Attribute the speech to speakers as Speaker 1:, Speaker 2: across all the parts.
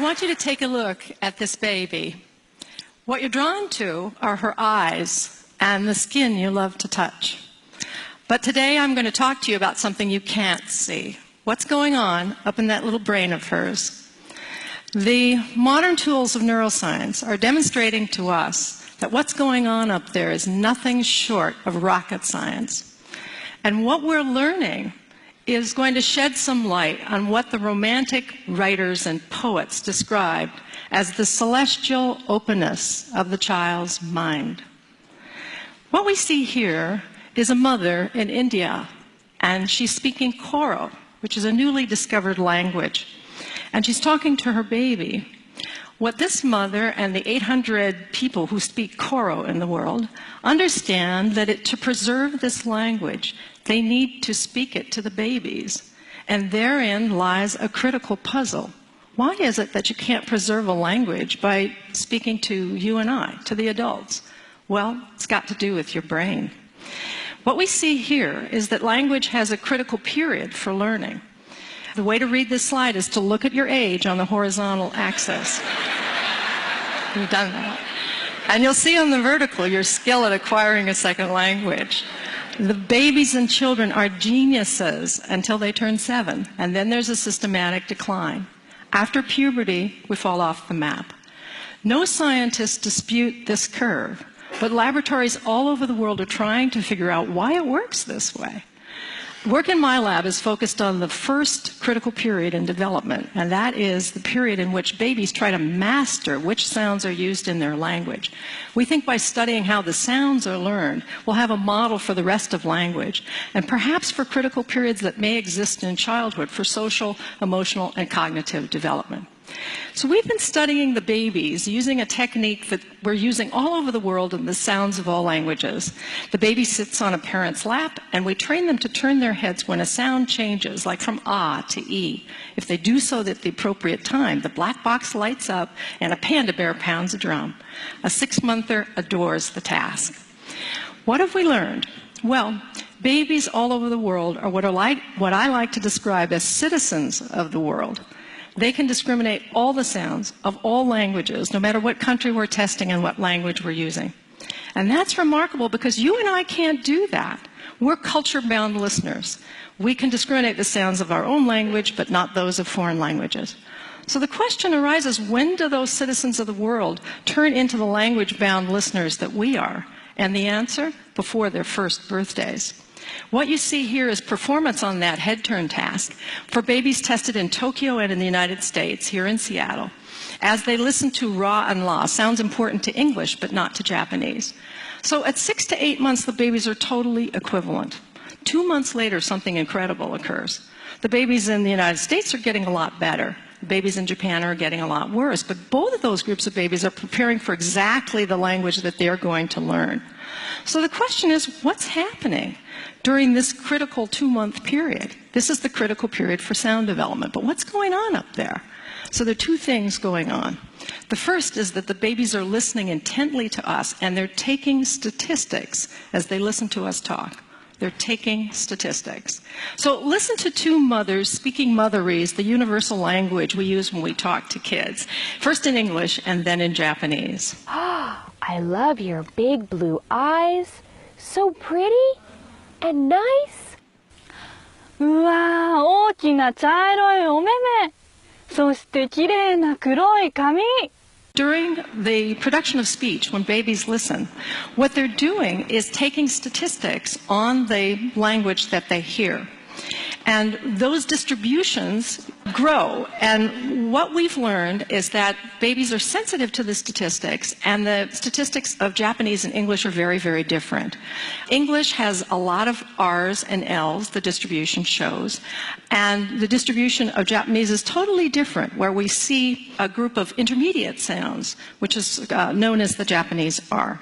Speaker 1: want you to take a look at this baby. What you're drawn to are her eyes and the skin you love to touch. But today I'm going to talk to you about something you can't see. What's going on up in that little brain of hers? The modern tools of neuroscience are demonstrating to us that what's going on up there is nothing short of rocket science. And what we're learning is going to shed some light on what the Romantic writers and poets described as the celestial openness of the child's mind. What we see here is a mother in India, and she's speaking Koro, which is a newly discovered language. And she's talking to her baby. What this mother and the 800 people who speak Koro in the world understand that to preserve this language, they need to speak it to the babies. And therein lies a critical puzzle. Why is it that you can't preserve a language by speaking to you and I, to the adults? Well, it's got to do with your brain. What we see here is that language has a critical period for learning. The way to read this slide is to look at your age on the horizontal axis. You've done that. And you'll see on the vertical your skill at acquiring a second language. The babies and children are geniuses until they turn 7, and then there's a systematic decline. After puberty, we fall off the map. No scientists dispute this curve, but laboratories all over the world are trying to figure out why it works this way. Work in my lab is focused on the first critical period in development, and that is the period in which babies try to master which sounds are used in their language. We think by studying how the sounds are learned, we'll have a model for the rest of language, and perhaps for critical periods that may exist in childhood for social, emotional, and cognitive development. So we've been studying the babies using a technique that we're using all over the world in the sounds of all languages. The baby sits on a parent's lap, and we train them to turn their heads when a sound changes, like from ah to e. If they do so at the appropriate time, the black box lights up and a panda bear pounds a drum. A 6-monther adores the task. What have we learned? Well, babies all over the world are what I like to describe as citizens of the world. They can discriminate all the sounds of all languages, no matter what country we're testing and what language we're using. And that's remarkable because you and I can't do that. We're culture-bound listeners. We can discriminate the sounds of our own language, but not those of foreign languages. So the question arises, when do those citizens of the world turn into the language-bound listeners that we are? And the answer? Before their first birthdays. What you see here is performance on that head turn task for babies tested in Tokyo and in the United States, here in Seattle, as they listen to ra and la, sounds important to English but not to Japanese. So at 6 to 8 months, the babies are totally equivalent. 2 months later, something incredible occurs. The babies in the United States are getting a lot better. The babies in Japan are getting a lot worse. But both of those groups of babies are preparing for exactly the language that they're going to learn. So the question is, what's happening during this critical 2-month period? This is the critical period for sound development. But what's going on up there? So there are 2 things going on. The first is that the babies are listening intently to us, and they're taking statistics as they listen to us talk. They're taking statistics. So listen to 2 mothers speaking motherese, the universal language we use when we talk to kids. First in English and then in Japanese.
Speaker 2: I love your big blue eyes. So pretty and nice.
Speaker 3: うわー、大きな茶色いお目目。そして綺麗な黒い髪。
Speaker 1: During the production of speech, when babies listen, what they're doing is taking statistics on the language that they hear. And those distributions grow. And what we've learned is that babies are sensitive to the statistics, and the statistics of Japanese and English are very, very different. English has a lot of R's and L's, the distribution shows, and the distribution of Japanese is totally different, where we see a group of intermediate sounds, which is known as the Japanese R.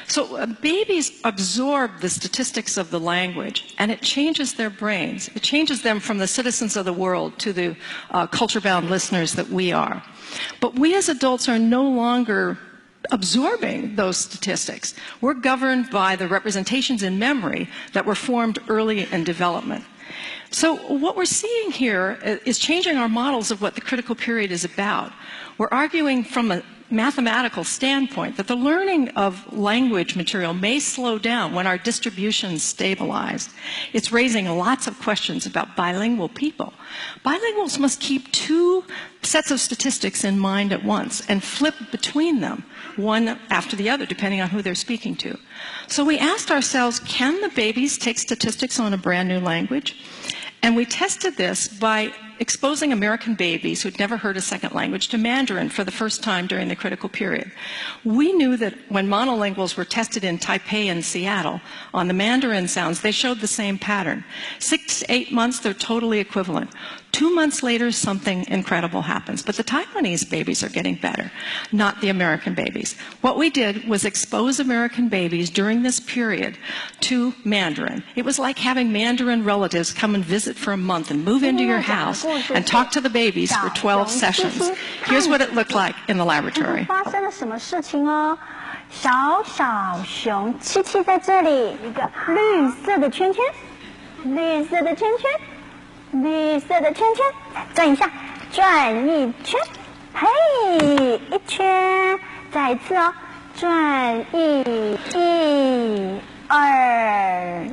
Speaker 1: So babies absorb the statistics of the language, and it changes their brains. It changes them from the citizens of the world to the culture-bound listeners that we are. But we as adults are no longer absorbing those statistics. We're governed by the representations in memory that were formed early in development. So what we're seeing here is changing our models of what the critical period is about. We're arguing from a mathematical standpoint that the learning of language material may slow down when our distribution stabilized. It's raising lots of questions about bilingual people. Bilinguals must keep two sets of statistics in mind at once and flip between them, one after the other, depending on who they're speaking to. So we asked ourselves, can the babies take statistics on a brand new language? And we tested this by exposing American babies who'd never heard a second language to Mandarin for the first time during the critical period. We knew that when monolinguals were tested in Taipei and Seattle on the Mandarin sounds, they showed the same pattern. 6 to 8 months, they're totally equivalent. 2 months later, something incredible happens. But the Taiwanese babies are getting better, not the American babies. What we did was expose American babies during this period to Mandarin. It was like having Mandarin relatives come and visit for a month and move into your house and talk to the babies for 12 sessions. Here's what it looked like in the laboratory.
Speaker 4: 发生了什么事情哦？小小熊七七在这里，一个绿色的圈圈，绿色的圈圈，绿色的圈圈，转一下，转一圈，嘿，一圈，再一次哦，转一二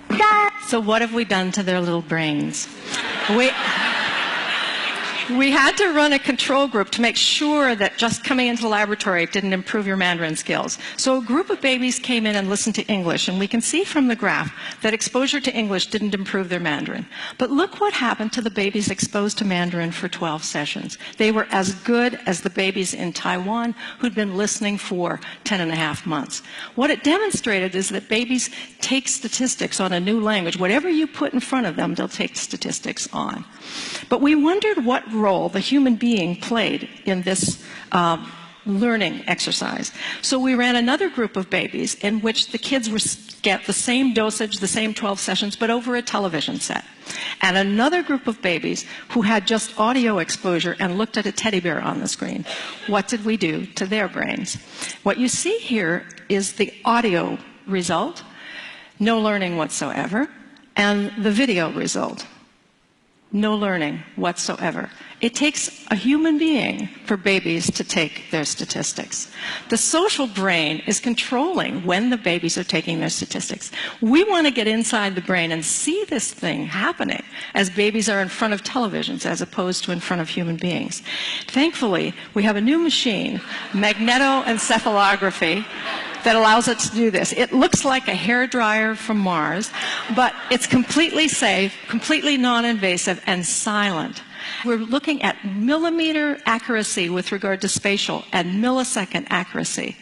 Speaker 4: 三。
Speaker 1: So what have we done to their little brains? We had to run a control group to make sure that just coming into the laboratory didn't improve your Mandarin skills. So a group of babies came in and listened to English, and we can see from the graph that exposure to English didn't improve their Mandarin. But look what happened to the babies exposed to Mandarin for 12 sessions. They were as good as the babies in Taiwan who'd been listening for 10.5 months. What it demonstrated is that babies take statistics on a new language. Whatever you put in front of them, they'll take statistics on. But we wondered what role the human being played in this learning exercise. So we ran another group of babies in which the kids get the same dosage, the same 12 sessions, but over a television set. And another group of babies who had just audio exposure and looked at a teddy bear on the screen. What did we do to their brains? What you see here is the audio result, no learning whatsoever, and the video result. No learning whatsoever. It takes a human being for babies to take their statistics. The social brain is controlling when the babies are taking their statistics. We want to get inside the brain and see this thing happening as babies are in front of televisions as opposed to in front of human beings. Thankfully, we have a new machine, magnetoencephalography, that allows us to do this. It looks like a hairdryer from Mars, but it's completely safe, completely non-invasive, and silent. We're looking at millimeter accuracy with regard to spatial and millisecond accuracy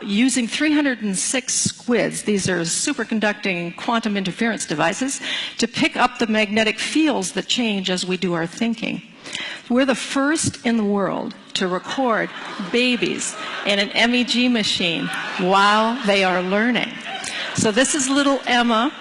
Speaker 1: using 306 squids. These are superconducting quantum interference devices to pick up the magnetic fields that change as we do our thinking. We're the first in the world to record babies in an MEG machine while they are learning. So this is little Emma.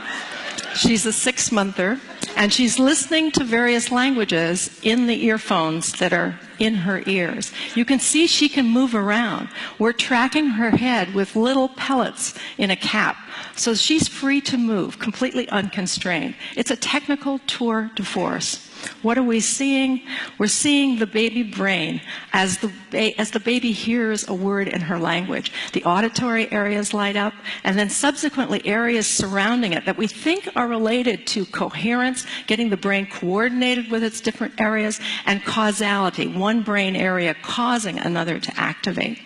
Speaker 1: She's a 6-monther, and she's listening to various languages in the earphones that are in her ears. You can see she can move around. We're tracking her head with little pellets in a cap, so she's free to move, completely unconstrained. It's a technical tour de force. What are we seeing? We're seeing the baby brain as the baby hears a word in her language. The auditory areas light up, and then subsequently areas surrounding it that we think are related to coherence, getting the brain coordinated with its different areas, and causality, one brain area causing another to activate.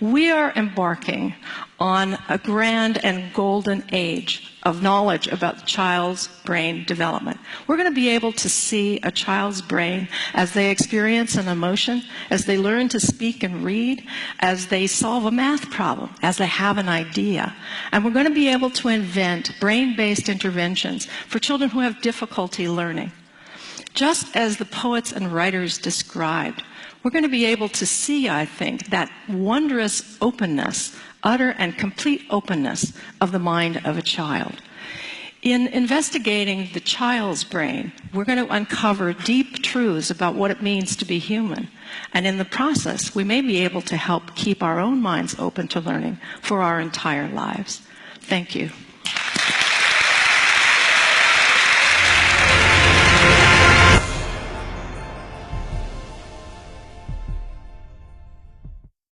Speaker 1: We are embarking on a grand and golden age of knowledge about the child's brain development. We're going to be able to see a child's brain as they experience an emotion, as they learn to speak and read, as they solve a math problem, as they have an idea. And we're going to be able to invent brain-based interventions for children who have difficulty learning. Just as the poets and writers described, we're going to be able to see, I think, that wondrous openness, utter and complete openness of the mind of a child. In investigating the child's brain, we're going to uncover deep truths about what it means to be human. And in the process, we may be able to help keep our own minds open to learning for our entire lives. Thank you.